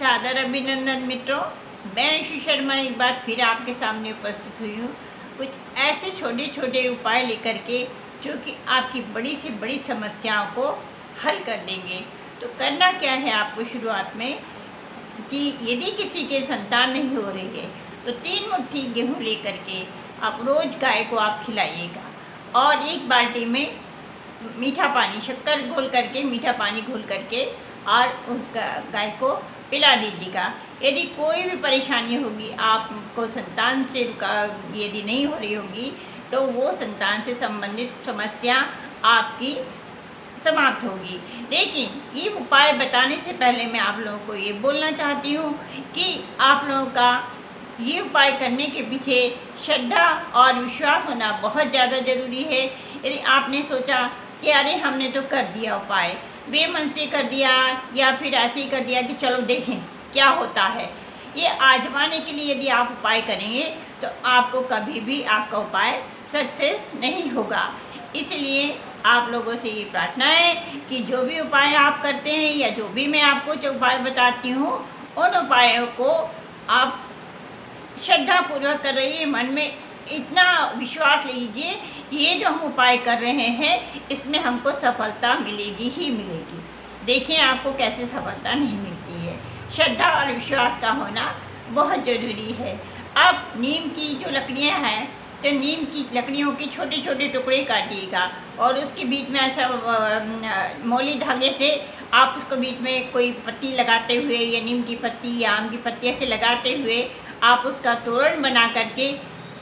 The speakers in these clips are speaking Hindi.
सादर अभिनंदन मित्रों, मैं ऋषि शर्मा एक बार फिर आपके सामने उपस्थित हुई हूँ कुछ ऐसे छोटे छोटे उपाय लेकर के जो कि आपकी बड़ी से बड़ी समस्याओं को हल कर देंगे। तो करना क्या है आपको शुरुआत में कि यदि किसी के संतान नहीं हो रही है तो 3 मुट्ठी गेहूँ लेकर के आप रोज़ गाय को आप खिलाइएगा और 1 बाल्टी में मीठा पानी शक्कर घोल करके मीठा पानी घोल करके और उस गाय को पिला दीजिएगा। यदि कोई भी परेशानी होगी, आपको संतान से यदि नहीं हो रही होगी तो वो संतान से संबंधित समस्या आपकी समाप्त होगी। लेकिन ये उपाय बताने से पहले मैं आप लोगों को ये बोलना चाहती हूँ कि आप लोगों का ये उपाय करने के पीछे श्रद्धा और विश्वास होना बहुत ज़्यादा ज़रूरी है। यदि आपने सोचा कि अरे हमने तो कर दिया उपाय, बेमन से कर दिया या फिर ऐसे ही कर दिया कि चलो देखें क्या होता है, ये आजमाने के लिए यदि आप उपाय करेंगे तो आपको कभी भी आपका उपाय सक्सेस नहीं होगा। इसलिए आप लोगों से ये प्रार्थना है कि जो भी उपाय आप करते हैं या जो भी मैं आपको जो उपाय बताती हूँ उन उपायों को आप श्रद्धापूर्वक कर रही है। मन में इतना विश्वास लीजिए कि ये जो हम उपाय कर रहे हैं इसमें हमको सफलता मिलेगी ही मिलेगी। देखिए आपको कैसे सफलता नहीं मिलती है। श्रद्धा और विश्वास का होना बहुत ज़रूरी है। अब नीम की जो लकड़ियाँ हैं तो नीम की लकड़ियों के छोटे छोटे टुकड़े काटिएगा और उसके बीच में ऐसा मौली धागे से आप उसको बीच में कोई पत्ती लगाते हुए या नीम की पत्ती या आम की पत्ती ऐसे लगाते हुए आप उसका तोरण बना करके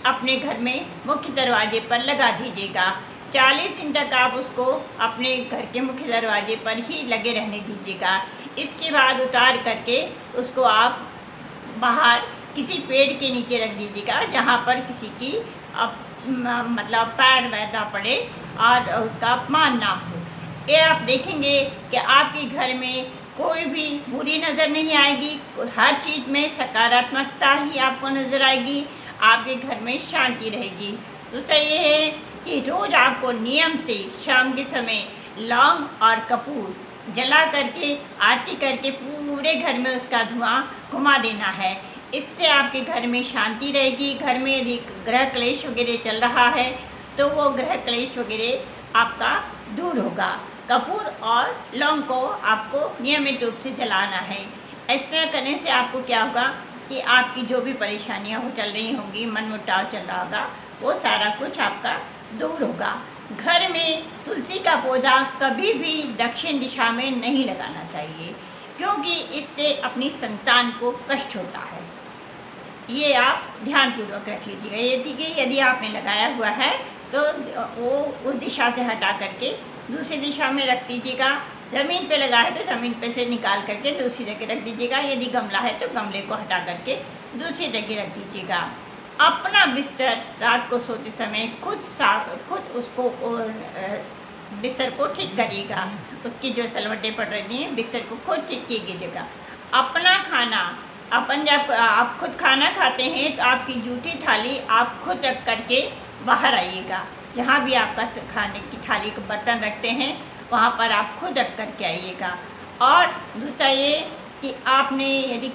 अपने घर में मुख्य दरवाजे पर लगा दीजिएगा। 40 दिन तक आप उसको अपने घर के मुख्य दरवाजे पर ही लगे रहने दीजिएगा। इसके बाद उतार करके उसको आप बाहर किसी पेड़ के नीचे रख दीजिएगा जहाँ पर किसी की मतलब पैर वैर ना पड़े और उसका अपमान ना हो। ये आप देखेंगे कि आपके घर में कोई भी बुरी नज़र नहीं आएगी, हर चीज़ में सकारात्मकता ही आपको नज़र आएगी, आपके घर में शांति रहेगी। दूसरा ये है कि रोज़ आपको नियम से शाम के समय लौंग और कपूर जला करके आरती करके पूरे घर में उसका धुआं घुमा देना है। इससे आपके घर में शांति रहेगी। घर में यदि ग्रह क्लेश वगैरह चल रहा है तो वो ग्रह क्लेश वगैरह आपका दूर होगा। कपूर और लौंग को आपको नियमित रूप से जलाना है। ऐसा करने से आपको क्या होगा कि आपकी जो भी परेशानियां हो चल रही होंगी, मनमुटाव चल रहा होगा, वो सारा कुछ आपका दूर होगा। घर में तुलसी का पौधा कभी भी दक्षिण दिशा में नहीं लगाना चाहिए क्योंकि इससे अपनी संतान को कष्ट होता है। ये आप ध्यानपूर्वक रख लीजिएगा। यदि आपने लगाया हुआ है तो वो उस दिशा से हटा करके दूसरी दिशा में रख दीजिएगा। ज़मीन पे लगा है तो ज़मीन पे से निकाल करके दूसरी जगह रख दीजिएगा। यदि गमला है तो गमले को हटा करके दूसरी जगह रख दीजिएगा। अपना बिस्तर रात को सोते समय खुद उसको बिस्तर को ठीक करिएगा। उसकी जो सलवटें पड़ रही हैं बिस्तर को खुद ठीक कीजिएगा। अपना खाना जब आप खुद खाना खाते हैं तो आपकी जूठी थाली आप खुद रख करके बाहर आइएगा। जहाँ भी आपका खाने की थाली को बर्तन रखते हैं वहाँ पर आप खुद रख करके आइएगा। और दूसरा ये कि आपने यदि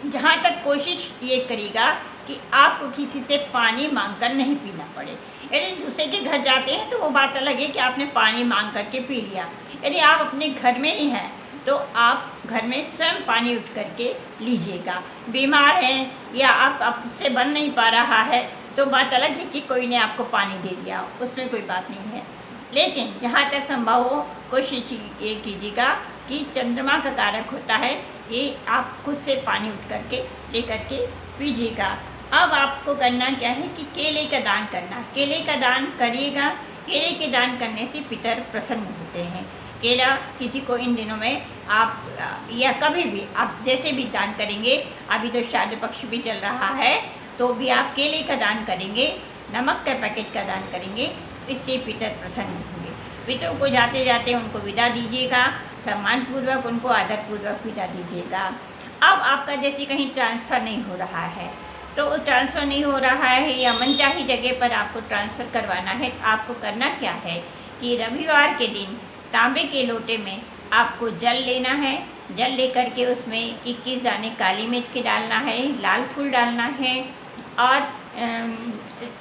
जहाँ तक कोशिश ये करिएगा कि आपको किसी से पानी मांगकर नहीं पीना पड़े। यदि दूसरे के घर जाते हैं तो वो बात अलग है कि आपने पानी मांग करके पी लिया। यदि आप अपने घर में ही हैं तो आप घर में स्वयं पानी उठ करके लीजिएगा। बीमार हैं या आपसे बन नहीं पा रहा है तो बात अलग है कि कोई ने आपको पानी दे दिया, उसमें कोई बात नहीं है। लेकिन जहाँ तक संभव हो कोशिश ये कीजिएगा कि चंद्रमा का कारक होता है, ये आप खुद से पानी उठ करके ले करके पीजिएगा। अब आपको करना क्या है कि केले का दान करना। केले का दान करिएगा। केले के दान करने से पितर प्रसन्न होते हैं। केला किसी को इन दिनों में आप या कभी भी आप जैसे भी दान करेंगे, अभी तो श्राद्ध पक्ष भी चल रहा है तो भी आप केले का दान करेंगे, नमक का पैकेट का दान करेंगे, इससे पितर प्रसन्न होंगे। पितरों को जाते जाते उनको विदा दीजिएगा, सम्मानपूर्वक उनको आदरपूर्वक विदा दीजिएगा। अब आपका जैसे कहीं ट्रांसफ़र नहीं हो रहा है तो ट्रांसफ़र नहीं हो रहा है या मनचाही जगह पर आपको ट्रांसफ़र करवाना है तो आपको करना क्या है कि रविवार के दिन तांबे के लोटे में आपको जल लेना है जल लेकर के उसमें 21 दाने काली मिर्च के डालना है, लाल फूल डालना है और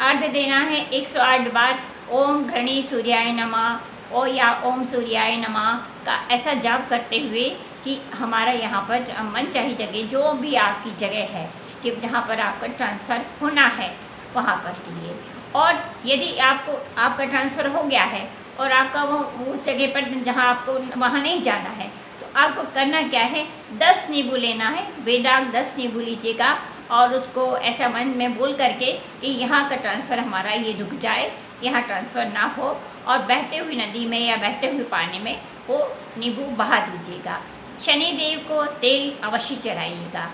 अर्घ देना है 108 बार ओम घृणी सूर्याय नमः ओ या ओम सूर्याय नमः का ऐसा जाप करते हुए कि हमारा यहाँ पर मनचाही जगह जो भी आपकी जगह है कि जहाँ पर आपका ट्रांसफ़र होना है वहाँ पर के लिए। और यदि आपका ट्रांसफ़र हो गया है और आपका वो उस जगह पर जहाँ आपको वहाँ नहीं जाना है तो आपको करना क्या है, 10 नींबू लेना है, बेदाग 10 नींबू लीजिएगा और उसको ऐसा मन में बोल करके कि यहाँ का ट्रांसफ़र हमारा ये रुक जाए, यहाँ ट्रांसफ़र ना हो, और बहते हुई नदी में या बहते हुए पानी में वो नींबू बहा दीजिएगा। शनिदेव को तेल अवश्य चढ़ाइएगा,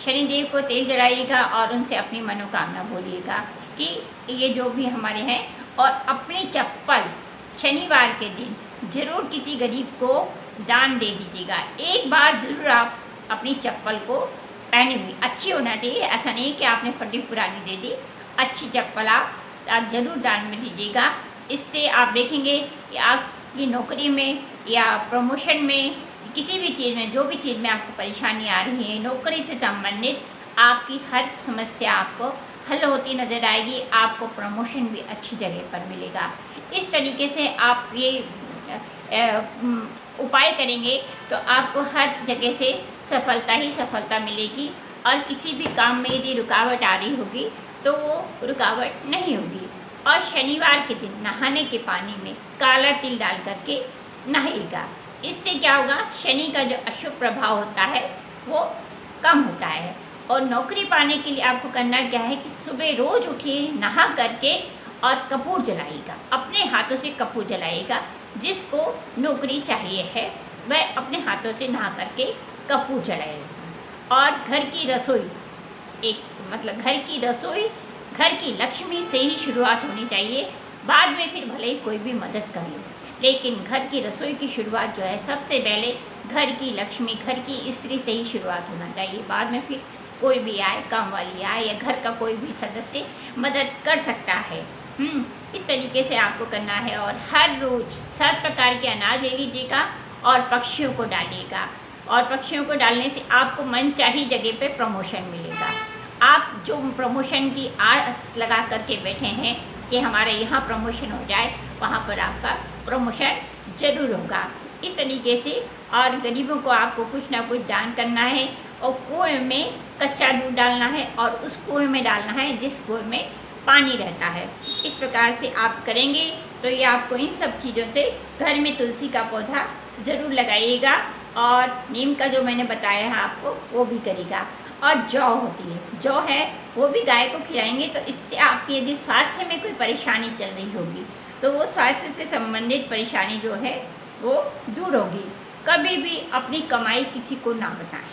शनिदेव को तेल चढ़ाइएगा और उनसे अपनी मनोकामना बोलिएगा कि ये जो भी हमारे हैं। और अपनी चप्पल शनिवार के दिन ज़रूर किसी गरीब को दान दे दीजिएगा। एक बार ज़रूर आप अपनी चप्पल को पहनी हुई अच्छी होना चाहिए, ऐसा नहीं कि आपने फटी पुरानी दे दी, अच्छी चप्पल आप ज़रूर दान में दीजिएगा। इससे आप देखेंगे कि आपकी नौकरी में या प्रमोशन में, किसी भी चीज़ में, जो भी चीज़ में आपको परेशानी आ रही है, नौकरी से संबंधित आपकी हर समस्या आपको हल होती नज़र आएगी, आपको प्रमोशन भी अच्छी जगह पर मिलेगा। इस तरीके से आप ये उपाय करेंगे तो आपको हर जगह से सफलता ही सफलता मिलेगी और किसी भी काम में यदि रुकावट आ रही होगी तो वो रुकावट नहीं होगी। और शनिवार के दिन नहाने के पानी में काला तिल डाल करके नहाइएगा। इससे क्या होगा, शनि का जो अशुभ प्रभाव होता है वो कम होता है। और नौकरी पाने के लिए आपको करना क्या है कि सुबह रोज़ उठिए, नहा करके और कपूर जलाइएगा, अपने हाथों से कपूर जलाइएगा। जिसको नौकरी चाहिए है वह अपने हाथों से नहा करके कपूर जलाएगा। और घर की रसोई घर की लक्ष्मी से ही शुरुआत होनी चाहिए। बाद में फिर भले ही कोई भी मदद कर ले, लेकिन घर की रसोई की शुरुआत जो है सबसे पहले घर की लक्ष्मी, घर की स्त्री से ही शुरुआत होना चाहिए। बाद में फिर कोई भी आए, काम वाली आए या घर का कोई भी सदस्य मदद कर सकता है। इस तरीके से आपको करना है। और हर रोज़ 7 प्रकार के अनाज ले लीजिएगा और पक्षियों को डालिएगा। और पक्षियों को डालने से आपको मनचाही जगह पे प्रमोशन मिलेगा। आप जो प्रमोशन की आस लगा करके बैठे हैं कि हमारे यहाँ प्रमोशन हो जाए, वहाँ पर आपका प्रमोशन ज़रूर होगा। इस तरीके से और गरीबों को आपको कुछ ना कुछ दान करना है और कुएं में कच्चा दूध डालना है और उस कुएं में डालना है जिस कुएं में पानी रहता है। इस प्रकार से आप करेंगे तो ये आपको इन सब चीज़ों से, घर में तुलसी का पौधा ज़रूर लगाइएगा और नीम का जो मैंने बताया है आपको वो भी करेगा। और जौ होती है, जौ है वो भी गाय को खिलाएंगे तो इससे आपकी यदि स्वास्थ्य में कोई परेशानी चल रही होगी तो वो स्वास्थ्य से संबंधित परेशानी जो है वो दूर होगी। कभी भी अपनी कमाई किसी को ना बताएं,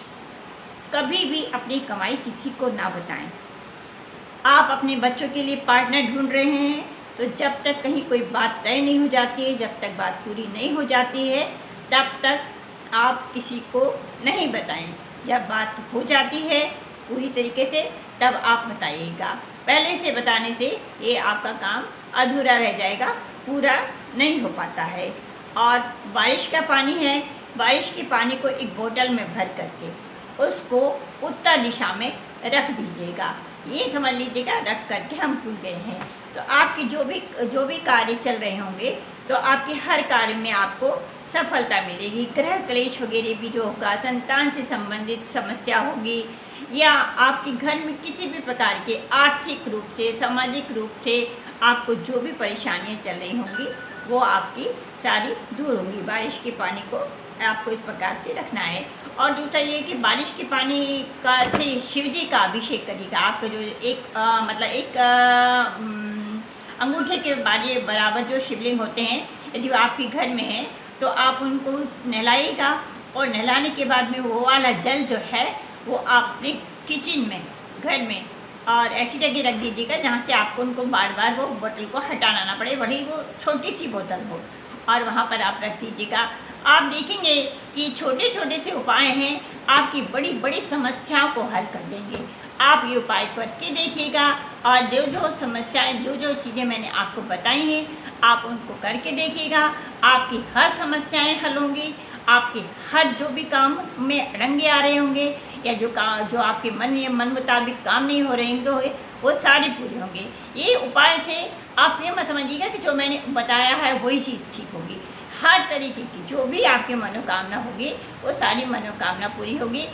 कभी भी अपनी कमाई किसी को ना बताएं। आप अपने बच्चों के लिए पार्टनर ढूंढ रहे हैं तो जब तक कहीं कोई बात तय नहीं हो जाती है, जब तक बात पूरी नहीं हो जाती है, तब तक आप किसी को नहीं बताएं। जब बात हो जाती है पूरी तरीके से तब आप बताइएगा। पहले से बताने से ये आपका काम अधूरा रह जाएगा, पूरा नहीं हो पाता है। और बारिश का पानी है, बारिश के पानी को एक बोतल में भर करके उसको उत्तर दिशा में रख दीजिएगा। ये समझ लीजिएगा रख करके हम भूल गए हैं तो आपके जो भी कार्य चल रहे होंगे तो आपके हर कार्य में आपको सफलता मिलेगी। ग्रह क्लेश वगैरह भी जो होगा, संतान से संबंधित समस्या होगी या आपके घर में किसी भी प्रकार के आर्थिक रूप से, सामाजिक रूप से आपको जो भी परेशानियां चल रही होंगी वो आपकी सारी दूर होंगी। बारिश के पानी को आपको इस प्रकार से रखना है। और दूसरा ये कि बारिश के पानी का से शिव जी का अभिषेक करिएगा। आपका जो एक अंगूठे के बराबर जो शिवलिंग होते हैं यदि वो आपके घर में है तो आप उनको नहलाइएगा और नहलाने के बाद में वो वाला जल जो है वो आप अपने किचन में, घर में और ऐसी जगह रख दीजिएगा जहाँ से आपको उनको बार बार वो बोतल को हटाना ना पड़े, भले ही वो छोटी सी बोतल हो, और वहाँ पर आप रख दीजिएगा। आप देखेंगे कि छोटे छोटे से उपाय हैं आपकी बड़ी बड़ी समस्याओं को हल कर देंगे। आप ये उपाय करके देखिएगा और जो जो समस्याएं, जो जो चीज़ें मैंने आपको बताई हैं आप उनको करके देखिएगा। आपकी हर समस्याएं हल होंगी, आपके हर जो भी काम में अड़ंगे आ रहे होंगे या जो आपके मन मुताबिक काम नहीं हो रहे होंगे वो सारे पूरे होंगे। ये उपाय से आप ये मत समझिएगा कि जो मैंने बताया है वही चीज़ ठीक होगी। हर तरीके की जो भी आपकी मनोकामना होगी वो सारी मनोकामना पूरी होगी।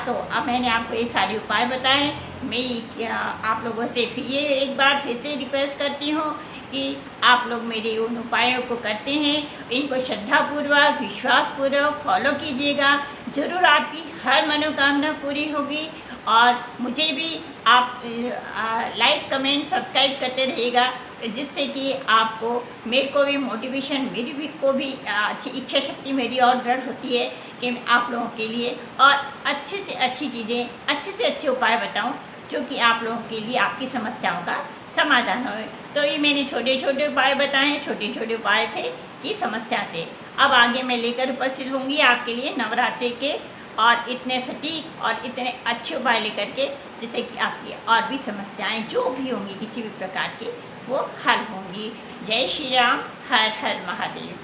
तो अब मैंने आपको ये सारे उपाय बताए। मेरी आप लोगों से फिर ये एक बार फिर से रिक्वेस्ट करती हूँ कि आप लोग मेरे उन उपायों को करते हैं, इनको श्रद्धापूर्वक विश्वासपूर्वक फॉलो कीजिएगा। ज़रूर आपकी हर मनोकामना पूरी होगी। और मुझे भी आप लाइक कमेंट सब्सक्राइब करते रहिएगा, जिससे कि आपको मेरे को भी मोटिवेशन को भी अच्छी इच्छा शक्ति मेरी और दृढ़ होती है कि मैं आप लोगों के लिए और अच्छे से अच्छी चीज़ें, अच्छे से अच्छे उपाय बताऊं जो कि आप लोगों के लिए आपकी समस्याओं का समाधान हो। तो ये मैंने छोटे छोटे उपाय बताए, छोटे छोटे उपाय से की समस्या से। अब आगे मैं लेकर उपस्थित होंगी आपके लिए नवरात्रि के और इतने सटीक और इतने अच्छे उपाय लेकर के, जिससे कि आपकी और भी समस्याएं जो भी होंगी किसी भी प्रकार की वो हल होंगी। जय श्री राम, हर हर महादेव।